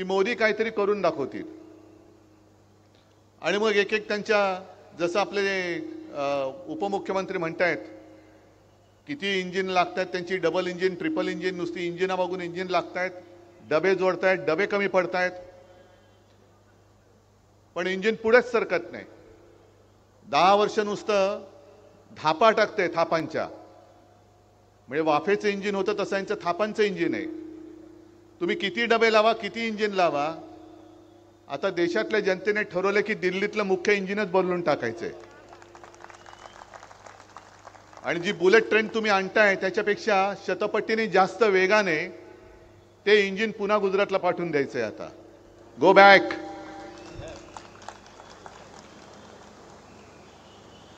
की मोदी काहीतरी करून दाखवतील आणि मग एक एक त्यांच्या जसं आपले उपमुख्यमंत्री म्हणतायत किती इंजिन लागतात त्यांची, डबल इंजिन ट्रिपल इंजिन, नुसती इंजिना बघून इंजिन लागतायत, डबे जोडतायत, डबे कमी पडतायत, पण इंजिन पुढेच सरकत नाही. 10 वर्ष नुसतं थापा टाकते, थापांच्या, म्हणजे वाफेचं इंजिन होतं तसं यांचं थापांचं इंजिन आहे. तुम्ही किती डबे लावा, किती इंजिन लावा, आता देशातल्या जनतेने ठरवलं की दिल्लीतलं मुख्य इंजिनच बदलून टाकायचंय आणि जी बुलेट ट्रेन तुम्ही आणताय त्याच्यापेक्षा शतपटीने जास्त वेगाने ते इंजिन पुन्हा गुजरातला पाठवून द्यायचंय. आता गो बॅक.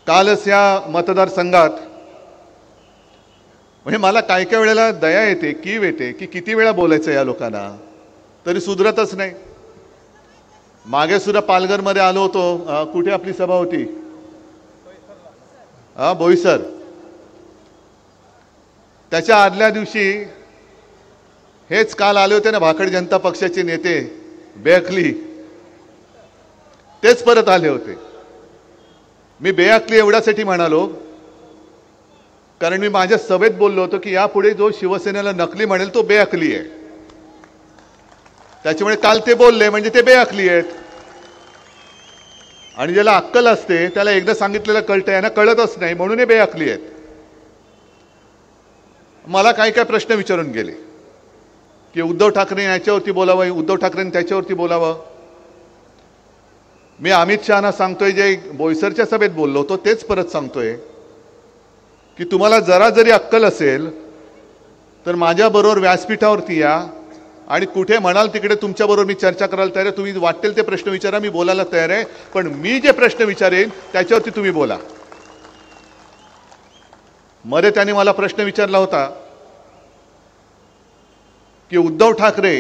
कालच या मतदारसंघात म्हणजे मला काय काय वेळेला दया येते, कीव येते की किती वेळा बोलायचं या लोकांना तरी सुधरतच नाही. मागे सुद्धा पालघरमध्ये आलो होतो, कुठे आपली सभा होती, बोईसर. त्याच्या आदल्या दिवशी हेच काल आले होते ना भाकड जनता पक्षाचे नेते बेअकली, तेच परत आले होते. मी बेअकली एवढ्यासाठी म्हणालो कारण मी माझ्या सभेत बोललो होतो की यापुढे जो शिवसेनेला नकली म्हणेल तो बेअकली आहे. त्याच्यामुळे काल ते बोलले म्हणजे ते बेअकली आहेत. आणि ज्याला अक्कल असते त्याला एकदा सांगितलेलं कळतं, यांना कळतच नाही म्हणून हे बेअकली आहेत. मला काय काय प्रश्न विचारून गेले की उद्धव ठाकरे याच्यावरती बोलावं, उद्धव ठाकरेंनी त्याच्यावरती बोलावं. मी अमित शहाना सांगतोय, जे बोईसरच्या सभेत बोललो होतो तेच परत सांगतोय की तुम्हाला जरा जरी अक्कल असेल तर माझ्याबरोबर व्यासपीठावरती या आणि कुठे म्हणाल तिकडे तुमच्याबरोबर मी चर्चा करायला तयार आहे. तुम्ही वाटेल ते प्रश्न विचारा, मी बोलायला तयार आहे, पण मी जे प्रश्न विचारेन त्याच्यावरती तुम्ही बोला. मध्ये त्यांनी मला प्रश्न विचारला होता की उद्धव ठाकरे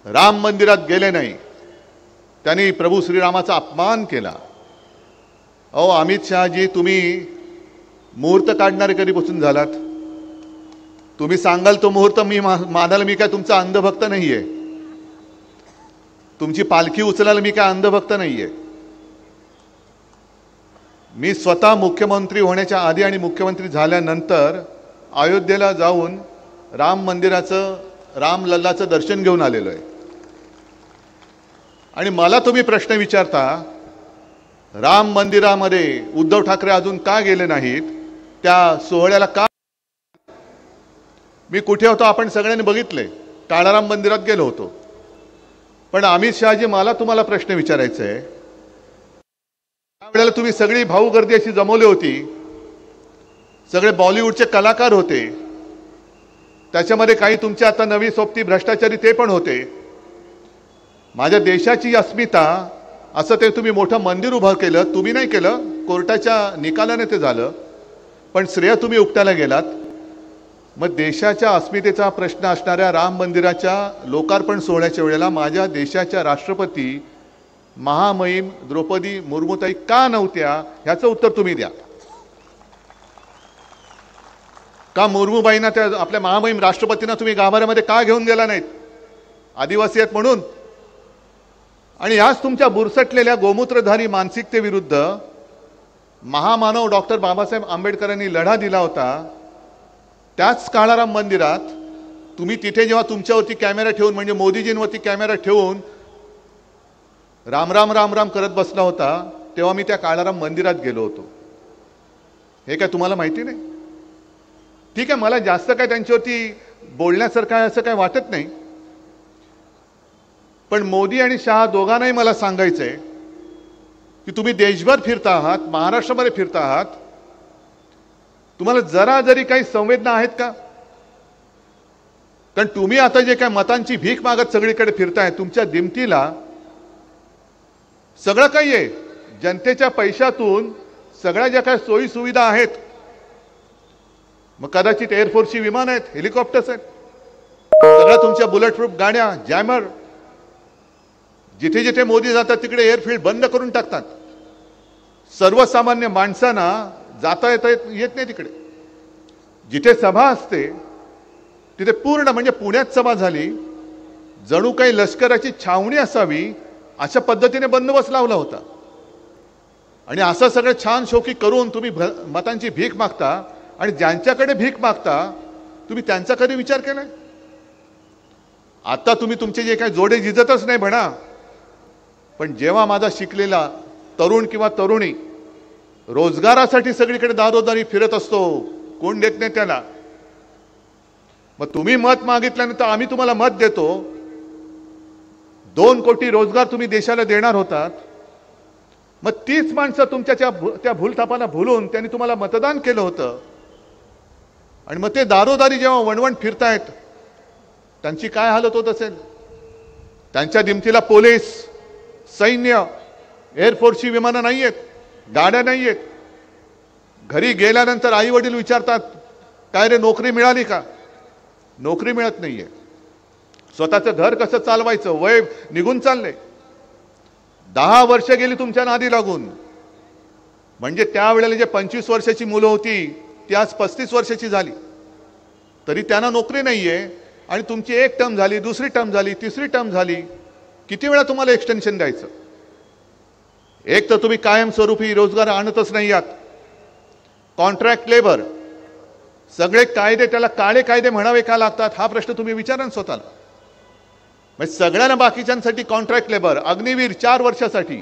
राम मंदिरात गेले नाही, त्यांनी प्रभू श्रीरामाचा अपमान केला. अहो अमित शहाजी, तुम्ही मुहूर्त काढणारे कधीपासून झालात? तुम्ही सांगाल तो मुहूर्त मी मानायला मी काय तुमचा अंधभक्त नाहीये. तुमची पालखी उचलायला मी काय अंधभक्त नाहीये. मी स्वतः मुख्यमंत्री होण्याच्या आधी आणि मुख्यमंत्री झाल्यानंतर अयोध्येला जाऊन राम मंदिराचं, राम लल्लाचं दर्शन घेऊन आलेलो आहे. आणि मला तुम्ही प्रश्न विचारता राम मंदिरामध्ये उद्धव ठाकरे अजून का गेले नाहीत, त्या सोहळ्याला का? मी कुठे होतो आपण सगळ्यांनी बघितले, काळाराम मंदिरात गेलो होतो. पण अमित शहाजी, मला तुम्हाला प्रश्न विचारायचा आहे, त्यावेळेला तुम्ही सगळी भाऊ गर्दी अशी जमवली होती, सगळे बॉलिवूडचे कलाकार होते, त्याच्यामध्ये काही तुमचे आता नवी सोबती भ्रष्टाचारी ते पण होते. माझ्या देशाची अस्मिता असं ते तुम्ही मोठं मंदिर उभं केलं, तुम्ही नाही केलं, कोर्टाच्या निकालाने ते झालं, पण श्रेय तुम्ही उपटायला गेलात. मग देशाच्या अस्मितेचा प्रश्न असणाऱ्या राम मंदिराच्या लोकार्पण सोहळ्याच्या वेळेला माझ्या देशाच्या राष्ट्रपती महामहिम द्रौपदी मुर्मूताई का नव्हत्या, ह्याचं उत्तर तुम्ही द्या. का मुर्मूबाईंना, त्या आपल्या महामहिम राष्ट्रपतींना तुम्ही गाभाऱ्यामध्ये का घेऊन गेला नाहीत? आदिवासी आहेत म्हणून. आणि याच तुमच्या बुरसटलेल्या गोमूत्रधारी मानसिकतेविरुद्ध महामानव डॉक्टर बाबासाहेब आंबेडकरांनी लढा दिला होता. त्याच काळाराम मंदिरात तुम्ही तिथे जेव्हा तुमच्यावरती कॅमेरा ठेवून, म्हणजे मोदीजींवरती कॅमेरा ठेवून राम राम राम राम करत बसला होता, तेव्हा मी त्या काळाराम मंदिरात गेलो होतो. हे काय तुम्हाला माहिती नाही? ठीक आहे, मला जास्त काय त्यांच्यावरती बोलण्यासारखं आहे असं काय वाटत नाही. पण मोदी आणि शहा दोघांनाही मला सांगायचंय की तुम्ही देशभर फिरता आहात, महाराष्ट्रामध्ये फिरता आहात, तुम्हाला जरा जरी काही संवेदना आहेत का? कारण तुम्ही आता जे काय मतांची भीक मागत सगळीकडे फिरताय, तुमच्या दिमतीला सगळं काही आहे. जनतेच्या पैशातून सगळ्या ज्या काय सोयी सुविधा आहेत, मग कदाचित एअरफोर्सची विमान आहेत, हेलिकॉप्टर्स आहेत, सगळ्या तुमच्या बुलेट प्रूफ गाड्या, जॅमर, जिथे जिथे मोदी जातात तिकडे एअरफील्ड बंद करून टाकतात. सर्वसामान्य माणसांना जाता येत नाही तिकडे. जिथे सभा असते तिथे पूर्ण, म्हणजे पुण्यात सभा झाली, जणू काही लष्कराची छावणी असावी अशा पद्धतीने बंदोबस्त लावला होता. आणि असं सगळं छान शोकी करून तुम्ही मतांची भीक मागता आणि ज्यांच्याकडे भीक मागता तुम्ही त्यांचा कधी विचार केलाय? आता तुम्ही तुमचे जे काही जोडे जिजतच नाही म्हणा, पण जेव्हा माझा शिकलेला तरुण किंवा तरुणी रोजगारासाठी सगळीकडे दारोदारी फिरत असतो, कोण देत नाही त्याला, मग तुम्ही मत मागितल्यानंतर आम्ही तुम्हाला मत देतो. 2 कोटी रोजगार तुम्ही देशाला देणार होतात, मग तीच माणसं तुमच्या त्या भूलथापांना भुलून त्यांनी तुम्हाला मतदान केलं होतं आणि मग ते दारोदारी जेव्हा वणवण फिरतायत त्यांची काय हालत होत असेल? त्यांच्या दिमतीला पोलीस, सैन्य, एअरफोर्सची विमानं नाही आहेत, गाड्या नाही आहेत. घरी गेल्यानंतर आई वडील विचारतात, काय रे नोकरी मिळाली का? नोकरी मिळत नाहीये. स्वतःचं घर कसं चालवायचं वय निघून चाललंय. 10 वर्ष गेली तुमच्या नादी लागून. म्हणजे त्यावेळेला जे 25 वर्षाची मुलं होती ती आज 35 वर्षाची झाली, तरी त्यांना नोकरी नाहीये. आणि तुमची एक टर्म झाली, दुसरी टर्म झाली, तिसरी टर्म झाली. किती वेळा तुम्हाला एक्सटेन्शन द्यायचं? एक तर तुम्ही कायमस्वरूपी रोजगार आणतच नाही आहात. कॉन्ट्रॅक्ट लेबर, सगळे कायदे त्याला काळे कायदे म्हणावे का लागतात हा प्रश्न तुम्ही विचारा स्वतःला. म्हणजे सगळ्यांना बाकीच्यांसाठी कॉन्ट्रॅक्ट लेबर, अग्निवीर 4 वर्षासाठी,